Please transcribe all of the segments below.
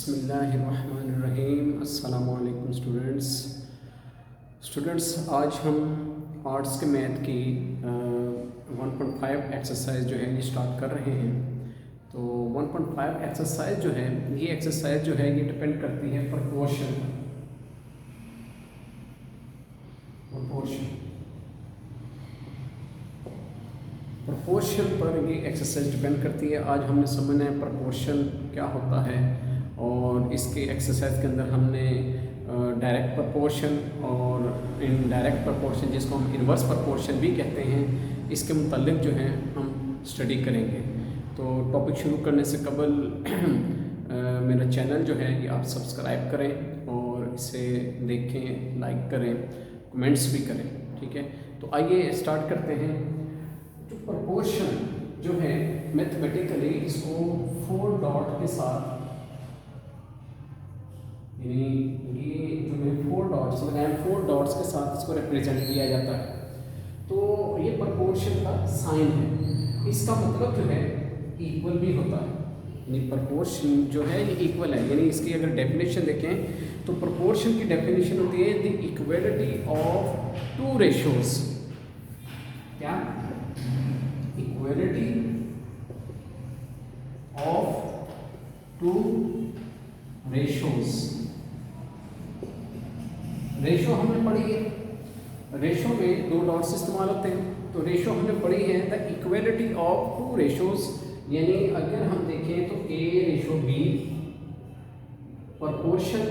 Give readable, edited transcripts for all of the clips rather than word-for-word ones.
बिस्मिल्लाहिर्रहमानिर्रहीम। अस्सलामु अलैकुम स्टूडेंट्स, आज हम आर्ट्स के मैथ की 1.5 एक्सरसाइज जो है ये स्टार्ट कर रहे हैं। तो 1.5 एक्सरसाइज जो है ये एक्सरसाइज जो है ये डिपेंड करती है प्रोपोर्शन पर ये एक्सरसाइज डिपेंड करती है। आज हमने समझना है प्रोपोर्शन क्या होता है, और इसके एक्सरसाइज के अंदर हमने डायरेक्ट प्रोपोर्शन और इनडायरेक्ट प्रोपोर्शन, जिसको हम इन्वर्स प्रोपोर्शन भी कहते हैं, इसके मुतालिक जो है हम स्टडी करेंगे। तो टॉपिक शुरू करने से कबल मेरा चैनल जो है ये आप सब्सक्राइब करें और इसे देखें, लाइक करें, कमेंट्स भी करें, ठीक है। तो आइए स्टार्ट करते हैं। जो प्रोपोर्शन जो है मैथमेटिकली इसको 4 डॉट के साथ, यानी ये जो है 4 डॉट्स लगाए, 4 डॉट्स के साथ इसको रिप्रेजेंट किया जाता है। तो ये प्रोपोर्शन का साइन है। इसका मतलब जो है इक्वल भी होता है, यानी प्रोपोर्शन जो है ये इक्वल है। यानी इसकी अगर डेफिनेशन देखें तो प्रोपोर्शन की डेफिनेशन होती है द इक्वलिटी ऑफ 2 रेशियोज। क्या? Equality of 2 ratios. रेशो हमने पढ़ी है, रेशो में 2 डॉट्स इस्तेमाल होते हैं। तो रेशो हमने पढ़ी है द इक्वलिटी ऑफ 2 रेशोज, यानी अगर हम देखें तो A ratio B proportion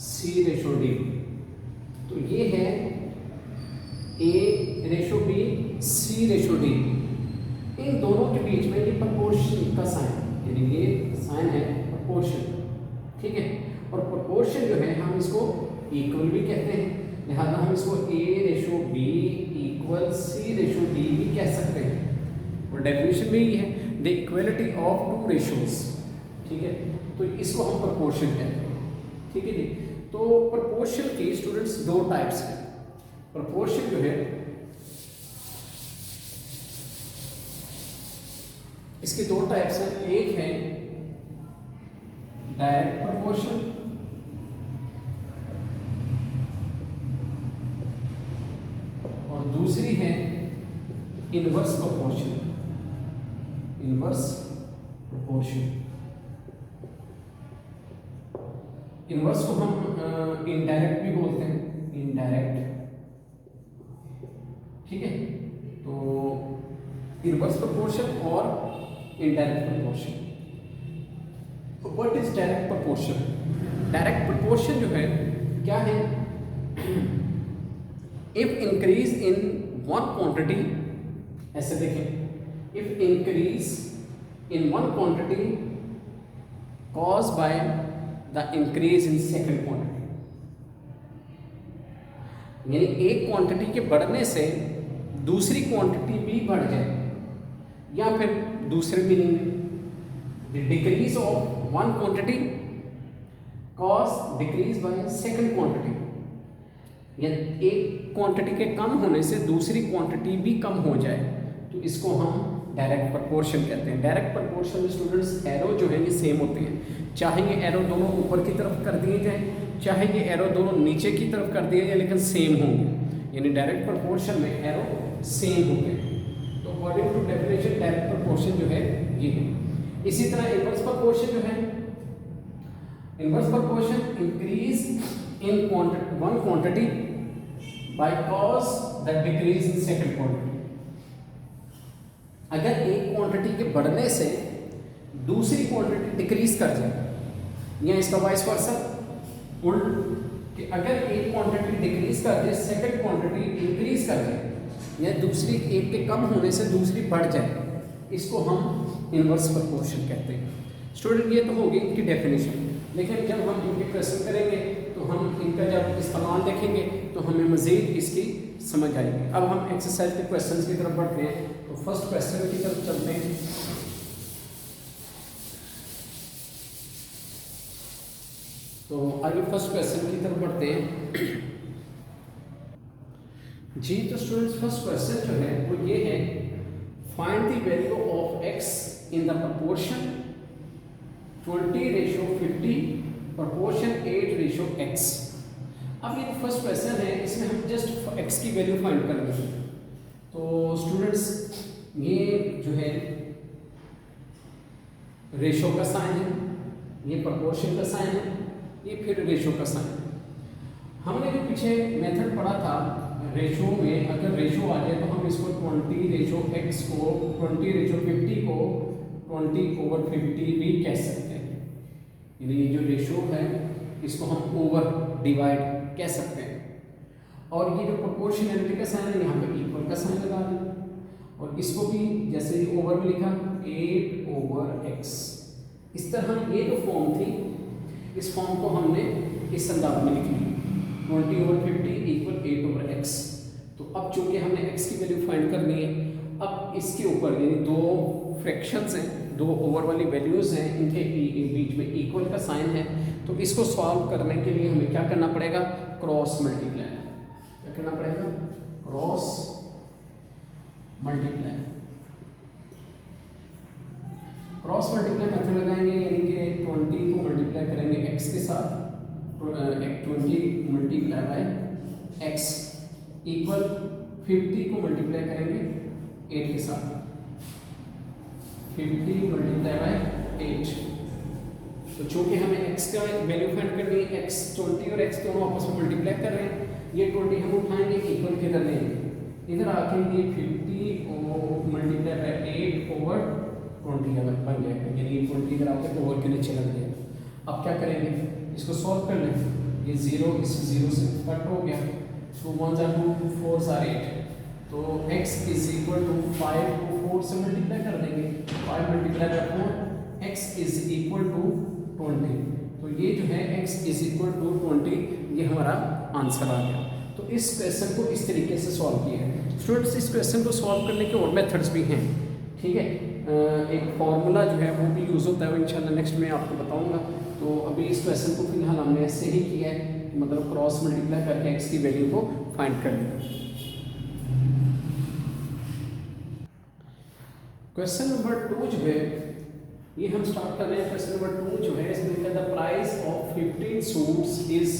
C ratio D। तो ये है A ratio B C ratio D। इन दोनों के बीच में ये प्रोपोर्शन का साइन, यानी ये साइन है प्रोपोर्शन, ठीक है। और प्रोपोर्शन जो है हम इसको इक्वल भी कहते हैं, लिहाजा हम इसको A ratio B equal C ratio D भी कह सकते हैं। और डेफिनेशन में ही है द इक्वलिटी ऑफ 2 रेशियोज, ठीक है। तो इसको हम प्रोपोर्शन कहते हैं, ठीक है जी। तो प्रोपोर्शन की स्टूडेंट्स 2 टाइप्स हैं। प्रोपोर्शन जो है इसके 2 टाइप्स हैं। एक है डायरेक्ट प्रोपोर्शन और दूसरी है inverse proportion. Inverse proportion, inverse को हम इनडायरेक्ट भी बोलते हैं, इनडायरेक्ट, ठीक है। तो इनवर्स प्रोपोर्शन और indirect proportion. What is direct proportion? Direct proportion जो है क्या है? If increase in one quantity, ऐसे देखें, if increase in one quantity cause by the increase in second quantity, यानी एक क्वांटिटी के बढ़ने से दूसरी क्वांटिटी भी बढ़ जाए, या फिर दूसरे मीनिंग में the decrease of one quantity cause decrease by second quantity, या एक क्वांटिटी के कम होने से दूसरी क्वांटिटी भी कम हो जाए, तो इसको हम डायरेक्ट प्रोपोर्शन कहते हैं। डायरेक्ट प्रोपोर्शन में स्टूडेंट्स एरो जो है ये सेम होते हैं, चाहे ये एरो दोनों ऊपर की तरफ कर दिए जाए, चाहे ये एरो दोनों नीचे की तरफ कर दिए जाए, लेकिन सेम होंगे। यानी डायरेक्ट प्रोपोर्शन में एरो सेम होंगे। तो according to definition direct proportion जो है ये है। इसी तरह इनवर्स प्रोपोर्शन जो है, inverse proportion increase in one quantity because the decrease in second quantity. अगर एक क्वांटिटी के बढ़ने से दूसरी क्वांटिटी डिक्रीज कर जाए, या इसका वाइस वर्सा उल्ट, कि अगर एक क्वांटिटी डिक्रीज कर जाए, सेकंड क्वांटिटी इंक्रीज कर जाए, या दूसरी एक के कम होने से दूसरी बढ़ जाए, इसको हम इनवर्स प्रोपोर्शन कहते हैं। स्टूडेंट ये तो होगी इनकी डेफिनेशन, लेकिन जब हम इनके क्वेश्चन करेंगे तो हम इनका जब इस्तेमाल देखेंगे तो हमें मज़ीद इसकी समझ आएगी। अब हम एक्सरसाइज के क्वेश्चंस की तरफ बढ़ते हैं। तो फर्स्ट क्वेश्चन की तरफ चलते हैं। तो आगे फर्स्ट क्वेश्चन की तरफ बढ़ते हैं जी। तो स्टूडेंट्स फर्स्ट क्वेश्चन जो है वो ये है, find the value of x in the proportion 20:50 proportion 8:x। अब ये फर्स्ट क्वेश्चन है, इसमें हम जस्ट x की वैल्यू फाइंड करेंगे। तो स्टूडेंट्स ये जो है रेशो का साइन है, ये प्रोपोर्शन का साइन है, ये फिर रेशो का साइन है। हमने जो पीछे मेथड पढ़ा था रेशो में, अगर रेशो आ जाए तो हम इसको 20:x को 20:50 को 20/50 भी कह सकते हैं। यानी ये जो रेशो है इसको हम ओवर डिवाइड कह सकते हैं। और ये जो प्रोपोर्शनैलिटी का साइन है यहाँ पे इक्वल का साइन लगा दें, और इसको भी जैसे ही ओवर में लिखा 8/x। इस तरह ये जो फॉर्म थी, इस फॉर्म को हमने इस अंदाज में लिख ली 20/50 इक्वल 8/x। तो अब चूंकि हमने x की वैल्यू फाइंड करनी है, अब इसके ऊपर यानी दो फ्रैक्शंस हैं, दो ओवर वाली वैल्यूज हैं, इनके बीच में इक्वल का साइन है। तो इसको सॉल्व करने के लिए हमें क्या करना पड़ेगा, क्रॉस मल्टीप्लाई। क्या करना पड़ेगा, cross multiply. Cross multiply method लगाएंगे, यानी कि 20 को मल्टीप्लाई करेंगे x के साथ, 20 मल्टीप्लाई बाय x इक्वल 50 को मल्टीप्लाई करेंगे 8 के साथ, 50 मल्टीप्लाई बाय 8। तो चूंकि हमें x का वैल्यू फाइंड करनी है, x 20 और x दोनों आपस में मल्टीप्लाई कर रहे हैं, ये 20 हम उठाएंगे इक्वल किधर लेंगे, इधर आके ये 50 और मल्टीप्लाई बाय 8/20 बन जाएगा, यानी 20 इधर आके ओवर के नीचे लग जाएगा। अब क्या करेंगे, इसको सॉल्व कर लें, ये 0 इस 0 से कट हो गया, 2 1 2 2 4 8। तो x इज इक्वल टू 5 को 4 से मल्टीप्लाई कर देंगे, 5 multiply by 4 x is equal to 20। तो ये जो है x इज इक्वल टू 20, ये हमारा आंसर आ गया। तो इस क्वेश्चन को इस तरीके से सॉल्व किया है। स्टूडेंट्स इस क्वेश्चन को सॉल्व करने के और मेथड्स भी हैं, ठीक है। एक फॉर्मूला जो है वो भी यूज़ होता है, वो इंशाल्लाह नेक्स्ट में आपको बताऊंगा। तो अभी इस क्वेश्चन को फिलहाल हमने ऐसे ही किया है, मतलब क्रॉस मल्टीप्लाई करके x की वैल्यू को फाइंड कर लिया। क्वेश्चन नंबर 2 जो है ये हम स्टार्ट कर रहे हैं। क्वेश्चन नंबर 2 जो है इसमें the price of 15 suits is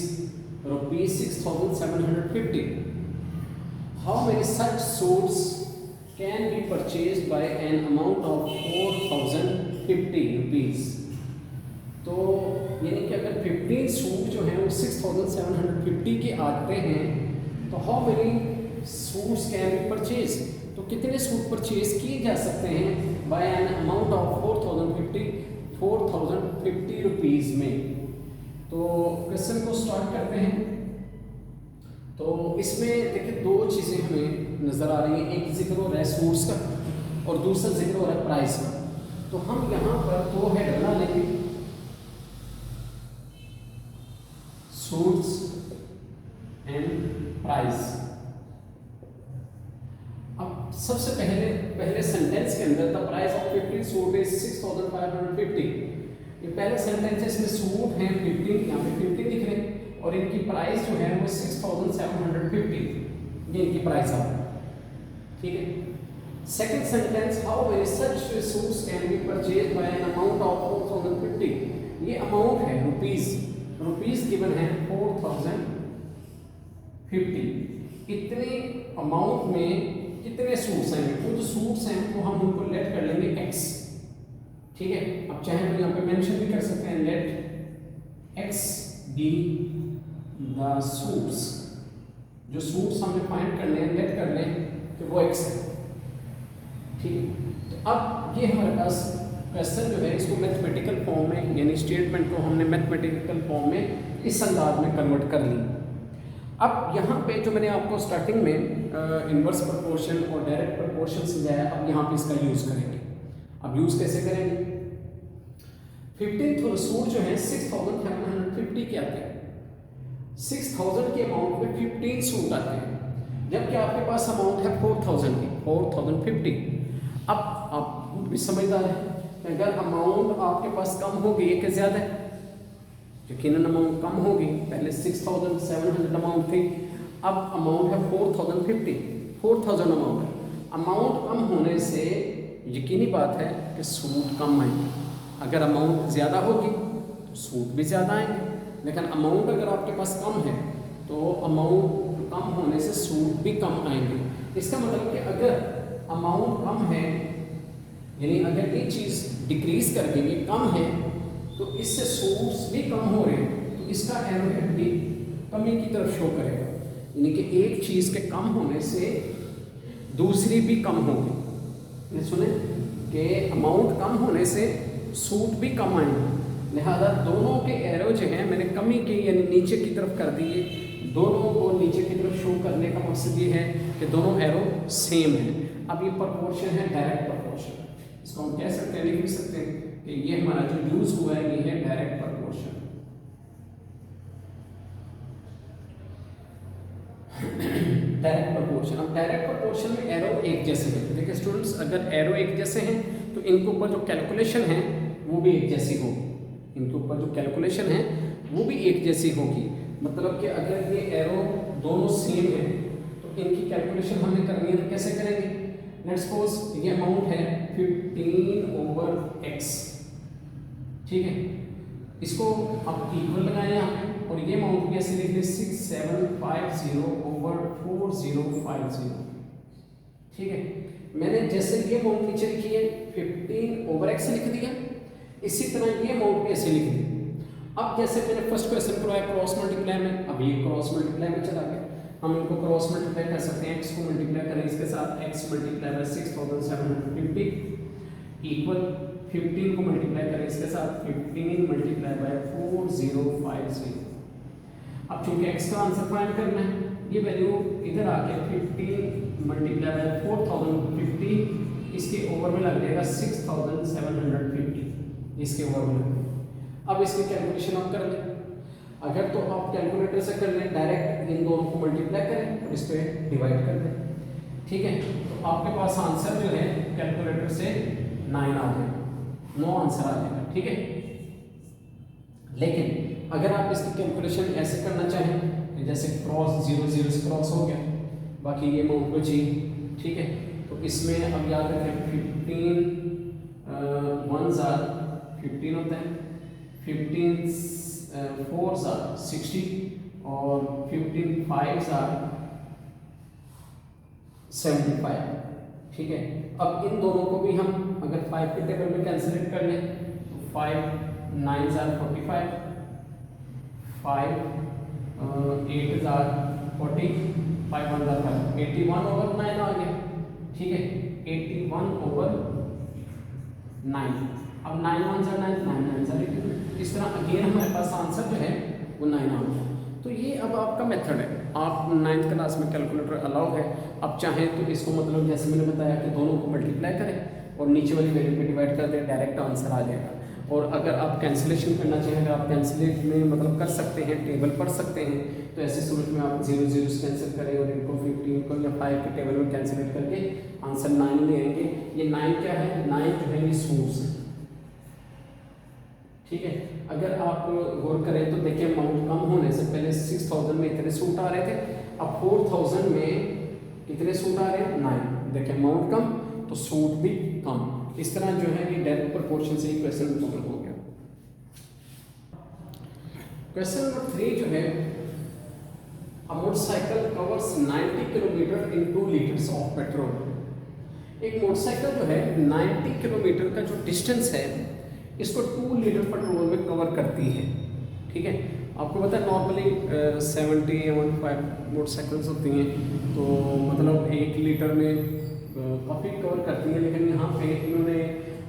₹6,750। How many such suits can B purchased bye an amount of ₹4,050। तो यानी कि अगर 15 सूट जो हैं वो 6,750 के आते हैं, तो how many suits can be purchase, तो कितने सूट परचेज किए जा सकते हैं by an amount of 4,050 rupees में। तो क्वेश्चन को स्टार्ट करते हैं। तो इसमें देखिए दो चीज़ें हमें नज़र आ रही हैं, एक जिक्र हो रहा है सूट्स का और दूसरा जिक्र हो रहा है प्राइस का। तो हम यहाँ पर दो हेडर बना लेंगे, सूट्स एंड प्राइस। अब सबसे पहले सेंटेंस के अंदर the price of 15 suit is 6,550। ये पहला सेंटेंस है, इसमें सूट हैं 15, यहाँ पे 15 दिख रहे हैं, और इनकी प्राइस जो है वो 6,750, ये इनकी प्राइस आ रही है, ठीक है। Second sentence, how many such suits can be purchase by an amount of 4,050। ये अमाउंट है रुपीज गिवन है 4,050। इतने अमाउंट में कितने सूट्स हैं, वो जो सूट्स हैं तो हम उनको लेट कर लेंगे x, ठीक है। अब चाहे तो यहाँ पे मेंशन भी कर सकते हैं, let x be the suits. जो सूट्स हमने फाइंड करने हैं लेट कर लें कि वो x है, ठीक है। तो अब ये हमारे पास क्वेश्चन जो है इसको मैथमेटिकल फॉर्म में, यानी स्टेटमेंट को हमने मैथमेटिकल फॉर्म में इस अंदाज में कन्वर्ट कर ली। अब यहाँ पे जो मैंने आपको स्टार्टिंग में इन्वर्स प्रोपोर्शन और डायरेक्ट प्रोपोर्शन समझाया, अब यहाँ पे इसका यूज़ करेंगे। अब यूज़ कैसे करेंगे, 15 सूट जो है 6,750 के आते हैं, 6,000 के अमाउंट में 15 सूट आते हैं, जबकि आपके पास अमाउंट है 4,000 की, 4,050। अब आप भी समझदार हैं, अगर अमाउंट आपके पास कम होगी या ज़्यादा है, यकीनन अमाउंट कम होगी। पहले 6,700 अमाउंट थी, अब अमाउंट है 4,050, 4,000 अमाउंट है। अमाउंट कम होने से यकीनी बात है कि सूट कम आएंगे। अगर अमाउंट ज़्यादा होगी तो सूट भी ज़्यादा आएंगे, लेकिन अमाउंट अगर आपके पास कम है तो अमाउंट कम होने से सूट भी कम आएंगे। इसका मतलब कि अगर अमाउंट कम है, यानी अगर ये चीज़ डिक्रीज कर देंगे, कम है, तो इससे सूट्स भी कम हो रहे हैं, तो इसका एरो हेड भी कमी की तरफ शो करेगा, यानी कि एक चीज़ के कम होने से दूसरी भी कम होगी। ये सुने कि अमाउंट कम होने से सूट भी कम आएंगे, लिहाजा दोनों के एरो जो हैं मैंने कमी के यानी नीचे की तरफ कर दिए। दोनों को नीचे की तरफ शो करने का मकसद ये है कि दोनों एरो सेम है। अब ये प्रोपोर्शन है डायरेक्ट प्रोपोर्शन, इसको हम कह सकते हैं, लिख सकते हैं कि ये हमारा जो यूज हुआ है ये है डायरेक्ट प्रोपोर्शन। डायरेक्ट प्रोपोर्शन, अब डायरेक्ट प्रोपोर्शन में एरो एक जैसे हैं। देखिए स्टूडेंट्स, अगर एरो एक जैसे हैं तो इनके ऊपर जो कैलकुलेशन है वो भी एक जैसी होगी, इनके ऊपर जो कैलकुलेशन है वो भी एक जैसी होगी। मतलब कि अगर ये एरो दोनों सेम है तो इनकी कैलकुलेशन हमें करनी है, तो कैसे करेंगे? लेट्स सपोज ये अमाउंट है 15/x, ठीक है, इसको आप इक्वल लगाएं यहाँ पे, और ये अमाउंट भी ऐसे लिख लें 6750/4050, ठीक है। मैंने जैसे ये अमाउंट नीचे लिखी है 15/x लिख दिया, इसी तरह ये अमाउंट भी ऐसे लिख दी। अब जैसे मैंने फर्स्ट क्वेश्चन करवाया क्रॉस मल्टीप्लाई में, अब ये क्रॉस मल्टीप्लाई में चला गया, हम इनको क्रॉस मल्टीप्लाई कर सकते हैं। x को मल्टीप्लाई करें इसके साथ, x मल्टीप्लाई बाय 6750 इक्वल 15 को मल्टीप्लाई करें इसके साथ 15 मल्टीप्लाई बाय 4050। अब चूंकि x का आंसर फाइंड करना है, ये वैल्यू इधर आके 15 मल्टीप्लाई बाय 4050, इसके ओवर में लग जाएगा 6750, इसके ओवर में लग जाएगा। अब इसकी कैलकुलेशन आप कर लें, अगर तो आप कैलकुलेटर से कर लें, डायरेक्ट इन दोनों को मल्टीप्लाई करें और इस पे डिवाइड कर दें, ठीक है। तो आपके पास आंसर जो है कैलकुलेटर से 9 आ जाएगा, 9 आंसर आ जाएगा, ठीक है। लेकिन अगर आप इसकी कैलकुलेशन ऐसे करना चाहें, जैसे क्रॉस 0 0 से क्रॉस हो गया, बाकी ये अमाउंट बची, ठीक है, तो इसमें अब याद रखें 15 1 जार 15 होता है, 15 4 जार 60 और 15 5 जार 75, ठीक है। अब इन दोनों को भी हम अगर 5 के टेबल में कैंसिलेट कर लें तो 5 9 जार 45, 5 8 जार 40, 5 1 जार 5, 81/9 आ गया, ठीक है, 81/9। अब 9 1 जार 9, 9 9 जार 18, इस तरह अगेन हमारे पास आंसर जो है वो 9 आ गया। तो ये अब आपका मेथड है, आप 9th क्लास में कैलकुलेटर अलाउ है। अब चाहें तो इसको मतलब जैसे मैंने बताया कि दोनों को मल्टीप्लाई करें और नीचे वाली वैल्यू पे डिवाइड कर दें, डायरेक्ट आंसर आ जाएगा। और अगर आप कैंसिलेशन करना चाहें, अगर आप कैंसिलेट में मतलब कर सकते हैं, टेबल पढ़ सकते हैं, तो ऐसे सूरत में आप 0 0 से कैंसिल करें और इनको 15 को या 5 के टेबल में कैंसिलेट करके आंसर 9 ले आएंगे। ये 9 क्या है? 9 जो है ये सूट्स है, ठीक है। अगर आप गौर करें तो देखिए अमाउंट कम होने से पहले 6000 में इतने सूट आ रहे थे, अब 4000 में कितने सूट आ रहे हैं? 9। देखिए अमाउंट कम तो सूट भी कम। इस तरह जो है ये डायरेक्ट प्रोपोर्शन से ही क्वेश्चन मुकम्मल हो गया। क्वेश्चन नंबर 3 जो है, a motorcycle covers 90 kilometre in 2 litres of petrol. एक मोटरसाइकिल जो है 90 किलोमीटर का जो डिस्टेंस है इसको 2 लीटर पेट्रोल में कवर करती है, ठीक है। आपको पता है नॉर्मली 70 या 15 मोटरसाइकिल्स होती हैं, तो मतलब 1 लीटर में काफ़ी कवर करती है। लेकिन यहाँ पे इन्होंने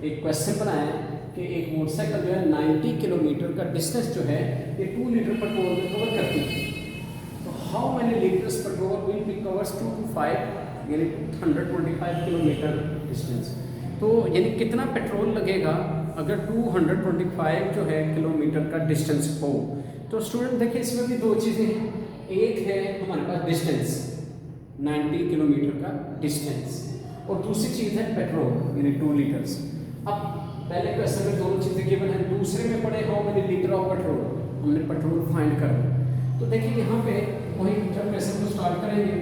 एक क्वेश्चन बनाया कि एक मोटरसाइकिल जो है 90 किलोमीटर का डिस्टेंस जो है ये 2 लीटर पेट्रोल में कवर करती है। तो how many litres petrol will be covers 2 to 5, यानी 125 किलोमीटर डिस्टेंस। तो यानी कितना पेट्रोल लगेगा अगर 225 जो है किलोमीटर का डिस्टेंस हो। तो स्टूडेंट देखिए इसमें भी 2 चीज़ें हैं, एक है हमारे पास डिस्टेंस 90 किलोमीटर का डिस्टेंस, और दूसरी चीज़ है पेट्रोल यानी 2 लीटर्स। अब पहले क्वेश्चन में दोनों चीज़ें गिवन है, दूसरे में पढ़े how many litre of petrol, हमने पेट्रोल फाइंड करना। तो देखिए यहाँ पे वही जब क्वेश्चन को स्टार्ट करेंगे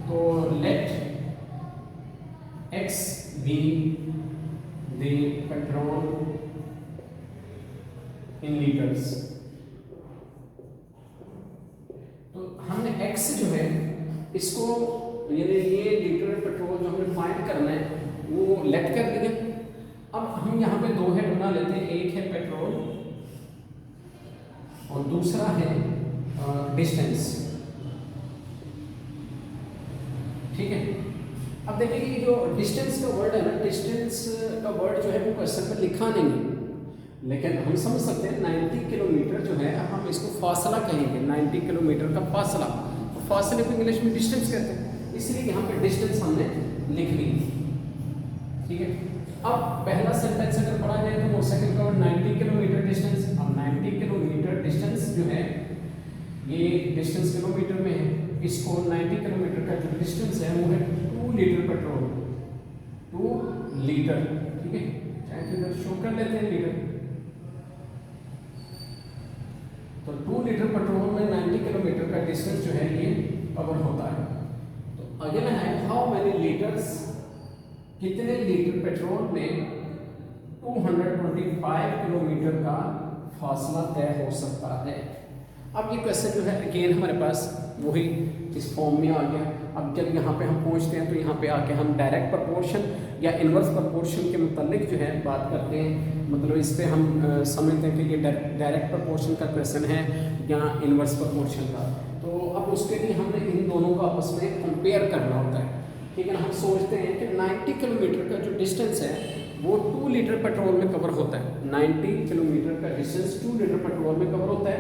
तो let x be the petrol in litres. तो हमने x जो है इसको यानी ये लीटर पेट्रोल जो हमें फाइंड करना है वो लेट कर दिया। अब हम यहाँ पे दो हेड बना लेते हैं, एक है पेट्रोल और दूसरा है डिस्टेंस। ठीक है, अब देखिए ये जो डिस्टेंस का वर्ड है ना, डिस्टेंस का वर्ड जो है वो क्वेश्चन में लिखा नहीं है, लेकिन हम समझ सकते हैं 90 किलोमीटर जो है हम इसको फासला कहेंगे, 90 किलोमीटर का फासला। तो फासले को इंग्लिश में डिस्टेंस कहते हैं, इसलिए यहाँ पे डिस्टेंस हमने लिख ली। ठीक है, अब पहला सेंटेंस अगर पढ़ा जाए तो मोटरसाइकिल कवर 90 किलोमीटर डिस्टेंस। अब 90 किलोमीटर डिस्टेंस जो है ये डिस्टेंस किलोमीटर में है, इसको 90 किलोमीटर का जो डिस्टेंस है वो है 2 लीटर पेट्रोल, 2 लीटर। ठीक है, चाहे तो इधर शो कर लेते हैं लीटर। तो 2 लीटर पेट्रोल में 90 किलोमीटर का डिस्टेंस जो है ये कवर होता है। तो अगला है हाउ मेनी लीटर्स, कितने लीटर पेट्रोल में 225 किलोमीटर का फासला तय हो सकता है। अब ये क्वेश्चन जो है अगेन हमारे पास वही इस फॉर्म में आ गया। अब जब यहाँ पे हम पहुँचते हैं तो यहाँ पे आके हम डायरेक्ट प्रपोर्शन या इन्वर्स प्रपोर्शन के मुतालिक जो है बात करते हैं। मतलब इस पे हम समझते हैं कि ये डायरेक्ट प्रपोर्शन का क्वेश्चन है या इन्वर्स प्रपोर्शन का। तो अब उसके लिए हमने इन दोनों को आपस में कंपेयर करना होता है। ठीक है ना, हम सोचते हैं कि 90 किलोमीटर का जो डिस्टेंस है वो 2 लीटर पेट्रोल में कवर होता है। 90 किलोमीटर का डिस्टेंस 2 लीटर पेट्रोल में कवर होता है।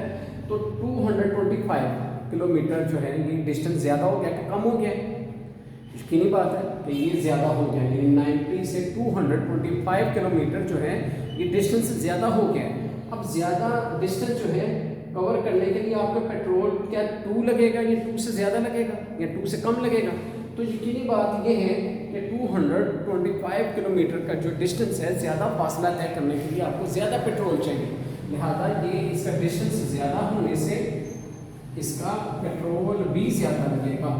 तो 225 किलोमीटर जो है ये डिस्टेंस ज़्यादा हो गया कि कम हो गया? यकीनी बात है कि ये ज़्यादा हो गया, यानी 90 से 225 किलोमीटर जो है ये डिस्टेंस ज़्यादा हो गया। अब ज़्यादा डिस्टेंस जो है कवर करने के लिए आपका पेट्रोल क्या 2 लगेगा या 2 से ज़्यादा लगेगा या 2 से कम लगेगा? तो यकीनी बात ये है कि 225 किलोमीटर का जो डिस्टेंस है, ज़्यादा फासला तय करने के लिए आपको ज़्यादा पेट्रोल चाहिए। लिहाजा ये इसका डिस्टेंस ज़्यादा होने से इसका पेट्रोल भी ज़्यादा लगेगा।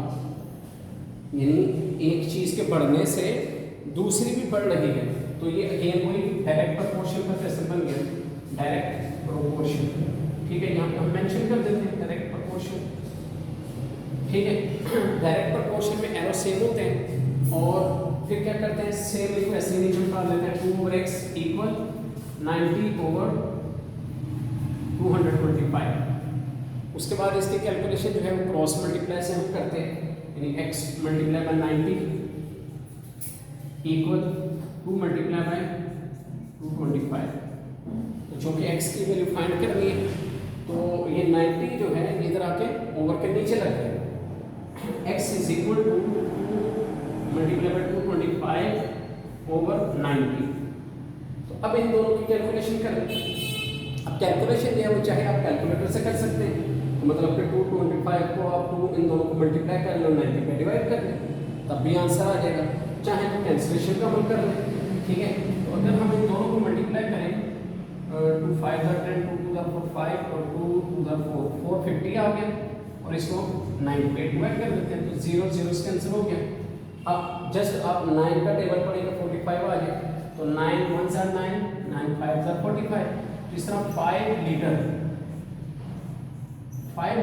यानी एक चीज़ के बढ़ने से दूसरी भी बढ़ रही है। तो ये अगेन वही डायरेक्ट प्रोपोर्शन का क्वेश्चन बन गया, डायरेक्ट प्रोपोर्शन। ठीक है, यहाँ पे हम मेंशन कर देते हैं डायरेक्ट प्रोपोर्शन। ठीक है, डायरेक्ट प्रोपोर्शन में एरो सेम होते हैं और फिर क्या करते हैं, सेम इसको ऐसे नीचे उतार लेते हैं। 2/x equal 90/225। उसके बाद इसके कैलकुलेशन जो है वो क्रॉस मल्टीप्लाई से हम करते हैं, यानी x multiply by 90 equal 2 multiply by 225। तो चूँकि x की वैल्यू फाइंड करनी है तो ये 90 जो है इधर आके ओवर के नीचे लग जाएगा। x is equal to 2 multiply by 225 over 90। तो अब इन दोनों की कैलकुलेशन करें। अब कैलकुलेशन जो है वो चाहे आप कैलकुलेटर से कर सकते हैं, तो मतलब कि 225 को आप 2 इन दोनों को मल्टीप्लाई कर लो, 90 पे डिवाइड कर लें, तब भी आंसर आ जाएगा। चाहे तो कैंसिलेशन का अमल कर लें। ठीक है, तो अगर हम इन दोनों को मल्टीप्लाई करें 2 5 10 2 2 4 5 और 2 2 4 450 आ गया और इसको 9 पे डिवाइड कर देते हैं तो 0 0 कैंसिल हो गया। अब जस्ट आप 9 का टेबल पढ़ेगा 45 आ गया, तो 9 1 9 9 5 45। इस तरह 5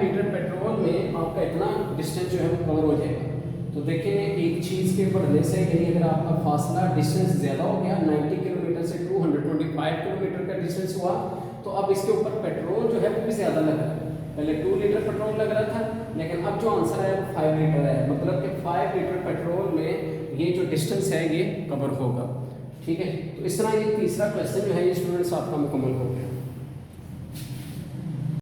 लीटर पेट्रोल में आपका इतना डिस्टेंस जो है वो कवर हो जाएगा। तो देखिए एक चीज़ के बढ़ने से यानी अगर आपका फासला डिस्टेंस ज़्यादा हो गया, 90 किलोमीटर से 225 किलोमीटर का डिस्टेंस हुआ, तो अब इसके ऊपर पेट्रोल जो है वो भी ज़्यादा लग रहा है। पहले 2 लीटर पेट्रोल लग रहा था, लेकिन अब जो आंसर है वो 5 लीटर है। मतलब कि 5 लीटर पेट्रोल में ये जो डिस्टेंस है ये कवर होगा। ठीक है, तो इस तरह ये तीसरा क्वेश्चन जो है ये स्टूडेंट्स आपका मुकम्मल हो गया।